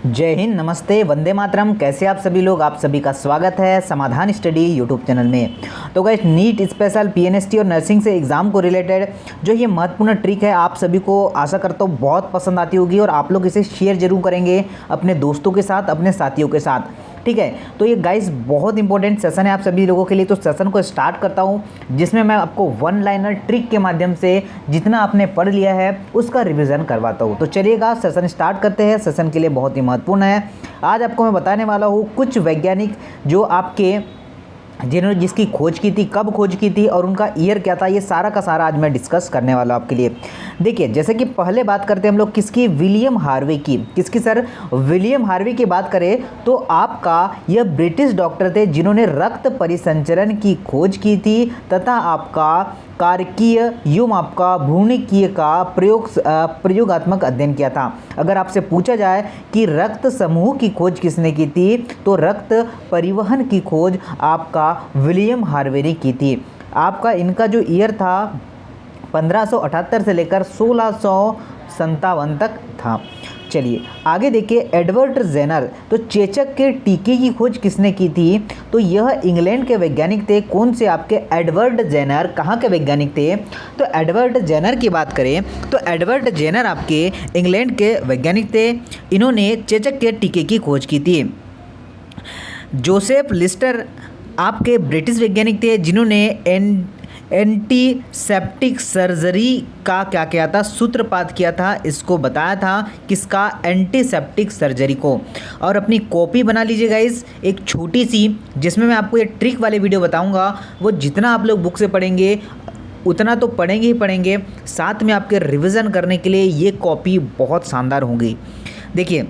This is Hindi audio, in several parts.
जय हिंद, नमस्ते, वंदे मातरम। कैसे आप सभी लोग? आप सभी का स्वागत है समाधान स्टडी यूट्यूब चैनल में। तो गाइस, नीट स्पेशल पीएनएसटी और नर्सिंग से एग्ज़ाम को रिलेटेड जो ये महत्वपूर्ण ट्रिक है, आप सभी को आशा करता हूँ बहुत पसंद आती होगी और आप लोग इसे शेयर जरूर करेंगे अपने दोस्तों के साथ, अपने साथियों के साथ। ठीक है, तो ये गाइस बहुत इंपॉर्टेंट सेशन है आप सभी लोगों के लिए। तो सेशन को स्टार्ट करता हूँ, जिसमें मैं आपको वन लाइनर ट्रिक के माध्यम से जितना आपने पढ़ लिया है उसका रिवीजन करवाता हूँ। तो चलिएगा सेशन स्टार्ट करते हैं। सेशन के लिए बहुत ही महत्वपूर्ण है। आज आपको मैं बताने वाला हूँ कुछ वैज्ञानिक जो आपके जिन्होंने जिसकी खोज की थी, कब खोज की थी और उनका ईयर क्या था, ये सारा का सारा आज मैं डिस्कस करने वाला हूँ आपके लिए। देखिए, जैसे कि पहले बात करते हैं हम लोग किसकी, विलियम हार्वे की। किसकी सर? विलियम हार्वे की बात करें तो आपका यह ब्रिटिश डॉक्टर थे जिन्होंने रक्त परिसंचरण की खोज की थी तथा आपका कारकीय एवं आपका भ्रूणकीय का प्रयोगात्मक अध्ययन किया था। अगर आपसे पूछा जाए कि रक्त समूह की खोज किसने की थी, तो रक्त परिवहन की खोज आपका विलियम हार्वे ने की थी। आपका इनका जो ईयर था 1578 से लेकर 1657 तक था। चलिए आगे देखिए, एडवर्ड जेनर। तो चेचक के टीके की खोज किसने की थी? तो यह इंग्लैंड के वैज्ञानिक थे। कौन से? आपके एडवर्ड जेनर। कहाँ के वैज्ञानिक थे? तो एडवर्ड जेनर की बात करें तो एडवर्ड जेनर आपके इंग्लैंड के वैज्ञानिक थे। इन्होंने चेचक के टीके की खोज की थी। जोसेफ लिस्टर आपके ब्रिटिश वैज्ञानिक थे जिन्होंने एंटीसेप्टिक सर्जरी का क्या किया था, सूत्रपात किया था। इसको बताया था किसका? एंटीसेप्टिक सर्जरी को। और अपनी कॉपी बना लीजिएगा इस एक छोटी सी, जिसमें मैं आपको ये ट्रिक वाले वीडियो बताऊंगा। वो जितना आप लोग बुक से पढ़ेंगे उतना तो पढ़ेंगे ही पढ़ेंगे, साथ में आपके रिवीजन करने के लिए ये कॉपी बहुत शानदार होंगी। देखिए,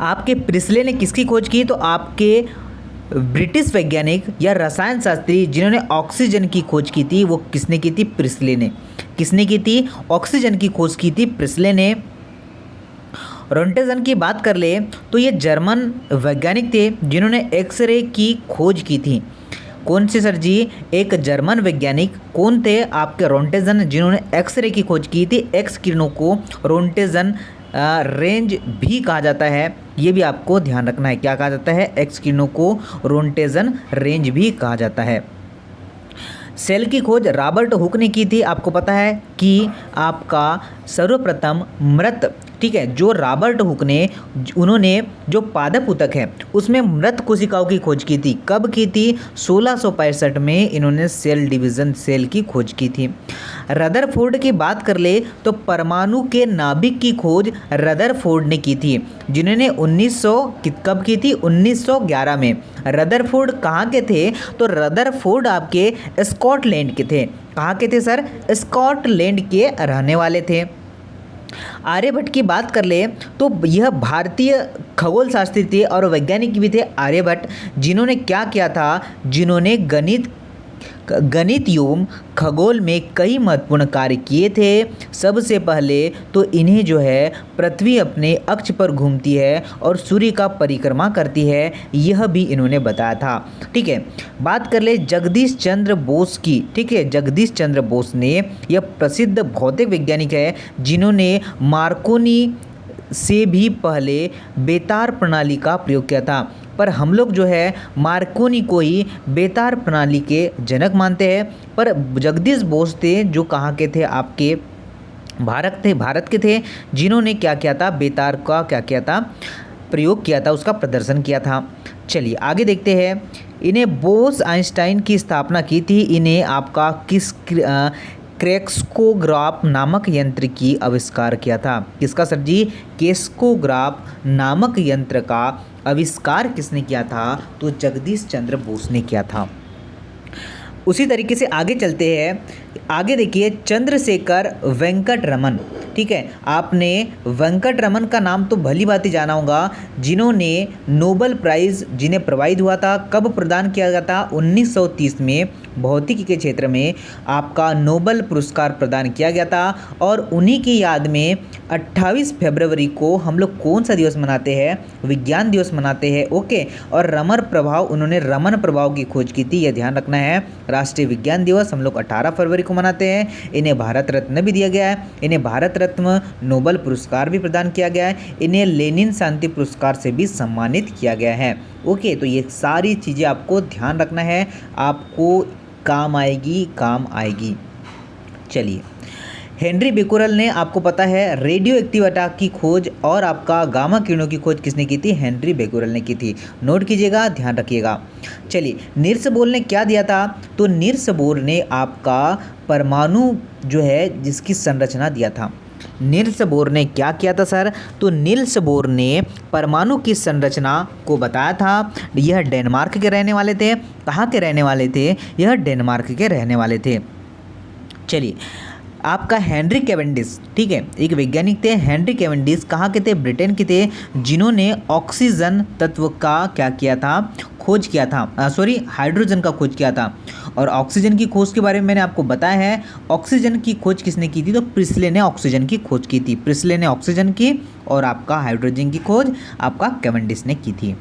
आपके प्रिस्ले ने किसकी खोज की? तो आपके ब्रिटिश वैज्ञानिक या रसायन शास्त्री जिन्होंने ऑक्सीजन की खोज की थी, वो किसने की थी? प्रिस्ले ने। किसने की थी? ऑक्सीजन की खोज की थी प्रिस्ले ने। रोंटेजन की बात कर ले तो ये जर्मन वैज्ञानिक थे जिन्होंने एक्सरे की खोज की थी। कौन से सर जी? एक जर्मन वैज्ञानिक। कौन थे? आपके रोंटेजन, जिन्होंने एक्सरे की खोज की थी। एक्स किरणों को रोंटेजन रेंज भी कहा जाता है, ये भी आपको ध्यान रखना है। क्या कहा जाता है? एक्स किरणों को रोंटेजन रेंज भी कहा जाता है। सेल की खोज रॉबर्ट हुक ने की थी। आपको पता है कि आपका सर्वप्रथम मृत, ठीक है, जो रॉबर्ट हुक ने, उन्होंने जो पादप ऊतक है उसमें मृत कोशिकाओं की खोज की थी। कब की थी? 1665 में इन्होंने सेल डिवीज़न सेल की खोज की थी। रदरफोर्ड की बात कर ले तो परमाणु के नाभिक की खोज रदरफोर्ड ने की थी, जिन्होंने 1900 कब की थी? 1911 में। रदरफोर्ड कहाँ के थे? तो रदरफोर्ड आपके स्कॉटलैंड के थे। कहाँ के थे सर? स्कॉटलैंड के रहने वाले थे। आर्यभट्ट की बात कर ले तो यह भारतीय खगोल शास्त्री थे और वैज्ञानिक भी थे आर्यभट्ट, जिन्होंने क्या किया था? जिन्होंने गणित एवं खगोल में कई महत्वपूर्ण कार्य किए थे। सबसे पहले तो इन्हें जो है पृथ्वी अपने अक्ष पर घूमती है और सूर्य का परिक्रमा करती है, यह भी इन्होंने बताया था। ठीक है, बात कर ले जगदीश चंद्र बोस की। ठीक है, जगदीश चंद्र बोस ने, यह प्रसिद्ध भौतिक वैज्ञानिक है जिन्होंने मार्कोनी से भी पहले बेतार प्रणाली का प्रयोग किया था। पर हम लोग जो है मार्कोनी को ही बेतार प्रणाली के जनक मानते हैं। पर जगदीश बोस थे जो कहाँ के थे? आपके भारत के थे, जिन्होंने क्या किया था? बेतार का क्या किया था? प्रयोग किया था, उसका प्रदर्शन किया था। चलिए आगे देखते हैं। इन्हें बोस आइंस्टाइन की स्थापना की थी। इन्हें आपका किस क्रेस्कोग्राफ नामक यंत्र की आविष्कार किया था? किसका सर जी? क्रेस्कोग्राफ नामक यंत्र का आविष्कार किसने किया था? तो जगदीश चंद्र बोस ने किया था। उसी तरीके से आगे चलते हैं। आगे देखिए, चंद्रशेखर वेंकट रमन। ठीक है, आपने वेंकट रमन का नाम तो भली भांति जाना होगा, जिन्होंने नोबेल प्राइज़ जिन्हें प्रोवाइड हुआ था, कब प्रदान किया गया था? 1930 में भौतिकी के क्षेत्र में आपका नोबेल पुरस्कार प्रदान किया गया था। और उन्हीं की याद में 28 फरवरी को हम लोग कौन सा दिवस मनाते हैं? विज्ञान दिवस मनाते हैं। ओके, और उन्होंने रमन प्रभाव की खोज की थी, यह ध्यान रखना है। राष्ट्रीय विज्ञान दिवस हम लोग 18 फरवरी को मनाते हैं। इन्हें भारत रत्न भी दिया गया है, इन्हें भारत रत्न नोबेल पुरस्कार भी प्रदान किया गया है, इन्हें लेनिन शांति पुरस्कार से भी सम्मानित किया गया है। ओके, तो ये सारी चीज़ें आपको ध्यान रखना है, आपको काम आएगी। चलिए, हेनरी बेकुरल ने, आपको पता है, रेडियो एक्टिविटी की खोज और आपका गामा किरणों की खोज किसने की थी? हेनरी बेकुरल ने की थी। नोट कीजिएगा, ध्यान रखिएगा। चलिए, नील्स बोर ने क्या दिया था? तो नील्स बोर ने आपका परमाणु जो है जिसकी संरचना दिया था। नील्स बोर ने क्या किया था सर? तो नील्स बोर ने परमाणु की संरचना को बताया था। यह डेनमार्क के रहने वाले थे। कहाँ के रहने वाले थे? यह डेनमार्क के रहने वाले थे। चलिए, आपका हेनरी कैवेंडिश, ठीक है, एक वैज्ञानिक थे। हेनरी कैवेंडिश कहाँ के थे? ब्रिटेन के थे, जिन्होंने ऑक्सीजन तत्व का क्या किया था? खोज किया था। हाइड्रोजन का खोज किया था। और ऑक्सीजन की खोज के बारे में मैंने आपको बताया है। ऑक्सीजन की खोज किसने की थी? तो प्रिस्ले ने ऑक्सीजन की खोज की थी। प्रिस्ले ने ऑक्सीजन की और आपका हाइड्रोजन की खोज आपका कैवेंडिश ने की थी।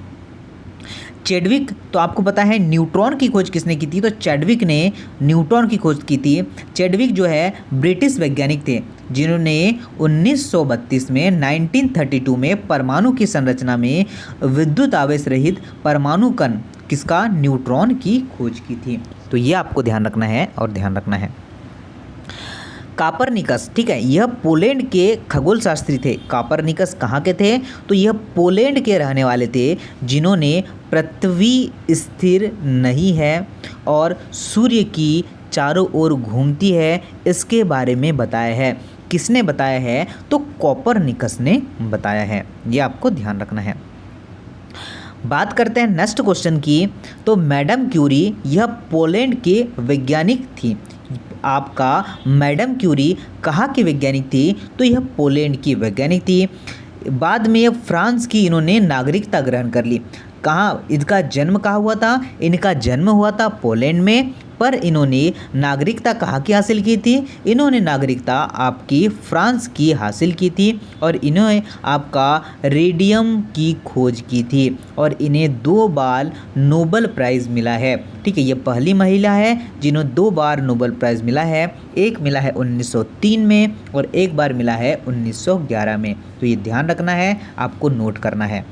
चैडविक, तो आपको पता है न्यूट्रॉन की खोज किसने की थी? तो चैडविक ने न्यूट्रॉन की खोज की थी। चैडविक जो है ब्रिटिश वैज्ञानिक थे, जिन्होंने 1932 में 1932 में परमाणु की संरचना में विद्युत आवेश रहित परमाणु कण किसका? न्यूट्रॉन की खोज की थी। तो ये आपको ध्यान रखना है और ध्यान रखना है। कापरनिकस, ठीक है, यह पोलैंड के खगोल शास्त्री थे। कापरनिकस कहाँ के थे? तो यह पोलैंड के रहने वाले थे, जिन्होंने पृथ्वी स्थिर नहीं है और सूर्य की चारों ओर घूमती है, इसके बारे में बताया है। किसने बताया है? तो कोपरनिकस ने बताया है। ये आपको ध्यान रखना है। बात करते हैं नेक्स्ट क्वेश्चन की। तो मैडम क्यूरी यह पोलैंड के वैज्ञानिक थी। आपका मैडम क्यूरी कहाँ की वैज्ञानिक थी? तो यह पोलैंड की वैज्ञानिक थी। बाद में फ्रांस की इन्होंने नागरिकता ग्रहण कर ली। कहाँ इनका जन्म कहाँ हुआ था? इनका जन्म हुआ था पोलैंड में, पर इन्होंने नागरिकता कहाँ की हासिल की थी? इन्होंने नागरिकता आपकी फ्रांस की हासिल की थी और इन्होंने आपका रेडियम की खोज की थी और इन्हें 2 बार नोबेल प्राइज़ मिला है। ठीक है, ये पहली महिला है जिन्हें 2 बार नोबेल प्राइज़ मिला है। एक मिला है 1903 में और एक बार मिला है 1911 में। तो ये ध्यान रखना है, आपको नोट करना है।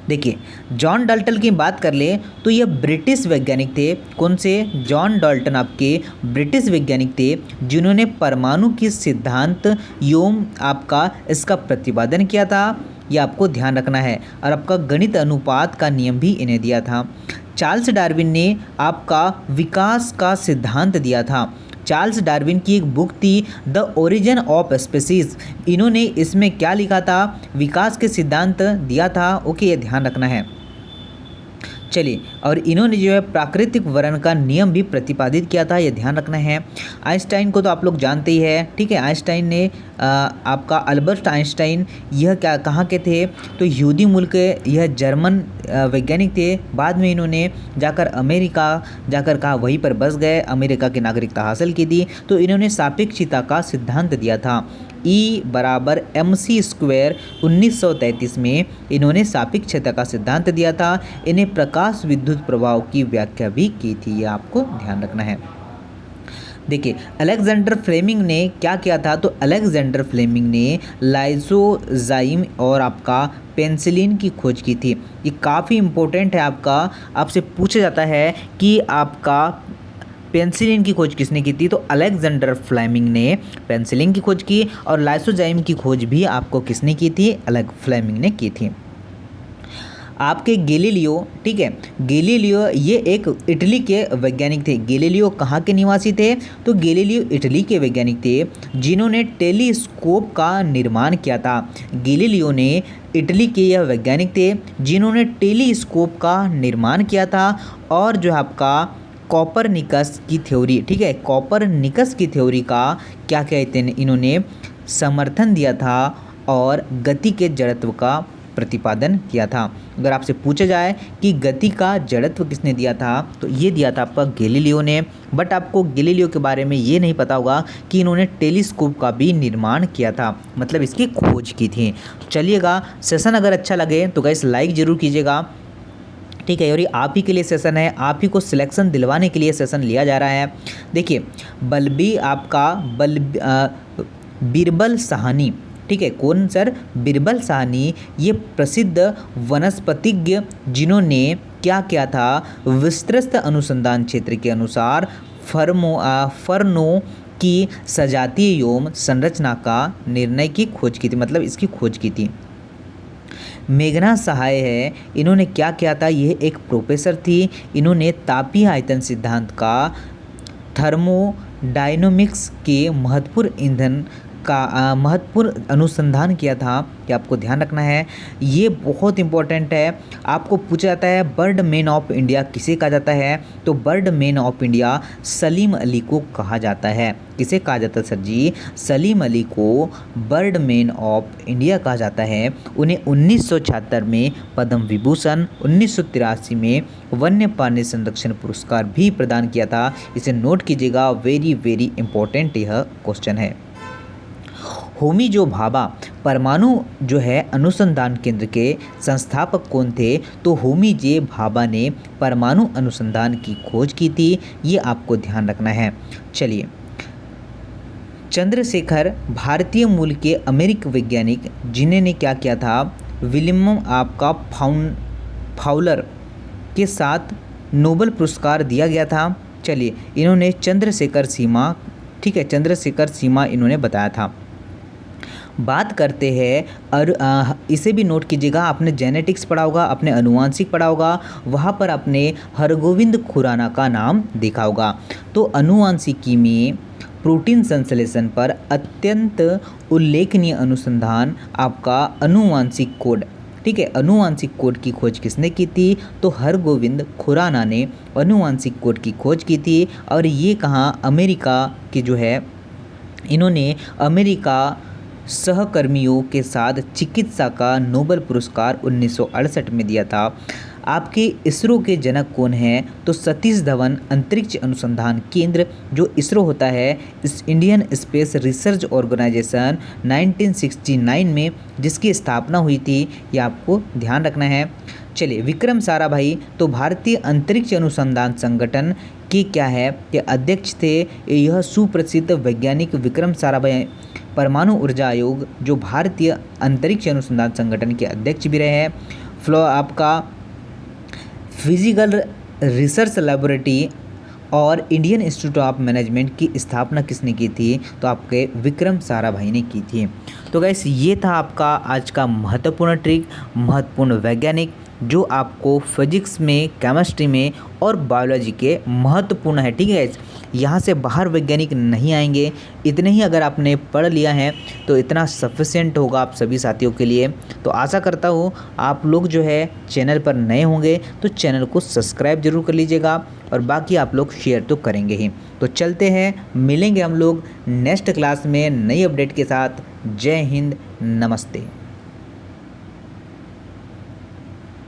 देखिए, जॉन डाल्टन की बात कर ले तो यह ब्रिटिश वैज्ञानिक थे। कौन से? जॉन डाल्टन आपके ब्रिटिश वैज्ञानिक थे, जिन्होंने परमाणु की सिद्धांत एवं आपका इसका प्रतिपादन किया था। यह आपको ध्यान रखना है। और आपका गणित अनुपात का नियम भी इन्हें दिया था। चार्ल्स डार्विन ने आपका विकास का सिद्धांत दिया था। चार्ल्स डार्विन की एक बुक थी द ओरिजिन ऑफ स्पीसीज। इन्होंने इसमें क्या लिखा था? विकास के सिद्धांत दिया था। ओके, ये ध्यान रखना है। चलिए, और इन्होंने जो है प्राकृतिक वर्ण का नियम भी प्रतिपादित किया था, ये ध्यान रखना है। आइंस्टाइन को तो आप लोग जानते ही हैं, ठीक है। आइंस्टाइन ने आपका अल्बर्ट आइंस्टाइन यह क्या कहाँ के थे? तो यहूदी मूल के यह जर्मन वैज्ञानिक थे। बाद में इन्होंने जाकर अमेरिका जाकर कहा, वहीं पर बस गए, अमेरिका की नागरिकता हासिल की थी। तो इन्होंने सापेक्षता का सिद्धांत दिया था। E बराबर mc² 1933 में इन्होंने सापेक्षता का सिद्धांत दिया था। इन्हें प्रकाश विद्युत प्रभाव की व्याख्या भी की थी, ये आपको ध्यान रखना है। देखिए, अलेक्जेंडर फ्लेमिंग ने क्या किया था? तो अलेक्जेंडर फ्लेमिंग ने लाइसोजाइम और आपका पेनिसिलिन की खोज की थी। ये काफ़ी इम्पोर्टेंट है, आपसे पूछा जाता है कि आपका पेनिसिलिन की खोज किसने की थी? तो अलेक्जेंडर फ्लेमिंग ने पेनिसिलिन की खोज की और लाइसोजाइम की खोज भी आपको किसने की थी? फ्लेमिंग ने की थी। आपके गैलीलियो, ठीक है, गैलीलियो ये एक इटली के वैज्ञानिक थे। गैलीलियो कहाँ के निवासी थे? तो गैलीलियो इटली के वैज्ञानिक थे, जिन्होंने टेलीस्कोप का निर्माण किया था। गैलीलियो ने इटली के यह वैज्ञानिक थे, जिन्होंने टेलीस्कोप का निर्माण किया था। और जो आपका कोपरनिकस की थ्योरी, ठीक है, कोपरनिकस की थ्योरी का क्या कहते हैं, इन्होंने समर्थन दिया था और गति के जड़त्व का प्रतिपादन किया था। अगर आपसे पूछा जाए कि गति का जड़त्व किसने दिया था, तो ये दिया था आपका गैलीलियो ने। बट आपको गैलीलियो के बारे में ये नहीं पता होगा कि इन्होंने टेलीस्कोप का भी निर्माण किया था, मतलब इसकी खोज की थी। चलिएगा, सेशन अगर अच्छा लगे तो गाइस लाइक ज़रूर कीजिएगा। ठीक है, और ये आप ही के लिए सेशन है, आप ही को सिलेक्शन दिलवाने के लिए सेशन लिया जा रहा है। देखिए बीरबल साहनी, ठीक है, कौन सर? बीरबल साहनी, ये प्रसिद्ध वनस्पतिज्ञ जिन्होंने क्या किया था? विस्तृत अनुसंधान क्षेत्र के अनुसार फर्नों की सजातीय एवं संरचना का निर्णय की खोज की थी, मतलब इसकी खोज की थी। मेघना सहाय है, इन्होंने क्या किया था? यह एक प्रोफेसर थी, इन्होंने तापीय आयतन सिद्धांत का थर्मोडायनामिक्स के महत्वपूर्ण अनुसंधान किया था। कि आपको ध्यान रखना है, ये बहुत इंपॉर्टेंट है। आपको पूछा जाता है बर्ड मैन ऑफ इंडिया किसे कहा जाता है? तो bird man of India Salim Ali को कहा जाता है। किसे कहा जाता है सर जी? सलीम अली को बर्ड मैन ऑफ इंडिया कहा जाता है। उन्हें 1976 में पद्म विभूषण, 1983 में वन्य प्राणी संरक्षण पुरस्कार भी प्रदान किया था। इसे नोट कीजिएगा, वेरी वेरी इंपॉर्टेंट यह क्वेश्चन है। होमी जो भाभा परमाणु जो है अनुसंधान केंद्र के संस्थापक कौन थे? तो होमी जे भाभा ने परमाणु अनुसंधान की खोज की थी, ये आपको ध्यान रखना है। चलिए, चंद्रशेखर भारतीय मूल के अमेरिकी वैज्ञानिक जिन्होंने क्या किया था? विलियम आपका फाउलर के साथ नोबेल पुरस्कार दिया गया था। चलिए, इन्होंने चंद्रशेखर सीमा, ठीक है, चंद्रशेखर सीमा इन्होंने बताया था। बात करते हैं और इसे भी नोट कीजिएगा, आपने जेनेटिक्स पढ़ा होगा, आपने अनुवांशिक पढ़ा होगा, वहाँ पर आपने हरगोविंद खुराना का नाम देखा होगा। तो अनुवांशिकी में प्रोटीन संश्लेषण पर अत्यंत उल्लेखनीय अनुसंधान आपका अनुवांशिक कोड, ठीक है, अनुवांशिक कोड की खोज किसने की थी? तो हरगोविंद खुराना ने अनुवांशिक कोड की खोज की थी। और ये कहाँ? अमेरिका की जो है, इन्होंने अमेरिका सहकर्मियों के साथ चिकित्सा का नोबेल पुरस्कार 1968 में दिया था। आपके इसरो के जनक कौन हैं? तो सतीश धवन अंतरिक्ष अनुसंधान केंद्र जो इसरो होता है, इस इंडियन स्पेस रिसर्च ऑर्गेनाइजेशन 1969 में जिसकी स्थापना हुई थी, ये आपको ध्यान रखना है। चलिए, विक्रम साराभाई तो भारतीय अंतरिक्ष अनुसंधान संगठन के क्या है? के अध्यक्ष थे। यह सुप्रसिद्ध वैज्ञानिक विक्रम साराभाई परमाणु ऊर्जा आयोग जो भारतीय अंतरिक्ष अनुसंधान संगठन के अध्यक्ष भी रहे हैं। आपका फिजिकल रिसर्च लैबोरेटरी और इंडियन इंस्टीट्यूट ऑफ मैनेजमेंट की स्थापना किसने की थी? तो आपके विक्रम साराभाई ने की थी। तो गाइस, ये था आपका आज का महत्वपूर्ण ट्रिक, महत्वपूर्ण वैज्ञानिक जो आपको फिजिक्स में, केमिस्ट्री में और बायोलॉजी के महत्वपूर्ण है। ठीक है गाइस, यहाँ से बाहर वैज्ञानिक नहीं आएंगे। इतने ही अगर आपने पढ़ लिया है तो इतना सफिशिएंट होगा आप सभी साथियों के लिए। तो आशा करता हूँ आप लोग जो है चैनल पर नए होंगे तो चैनल को सब्सक्राइब जरूर कर लीजिएगा, और बाकी आप लोग शेयर तो करेंगे ही। तो चलते हैं, मिलेंगे हम लोग नेक्स्ट क्लास में नई अपडेट के साथ। जय हिंद, नमस्ते।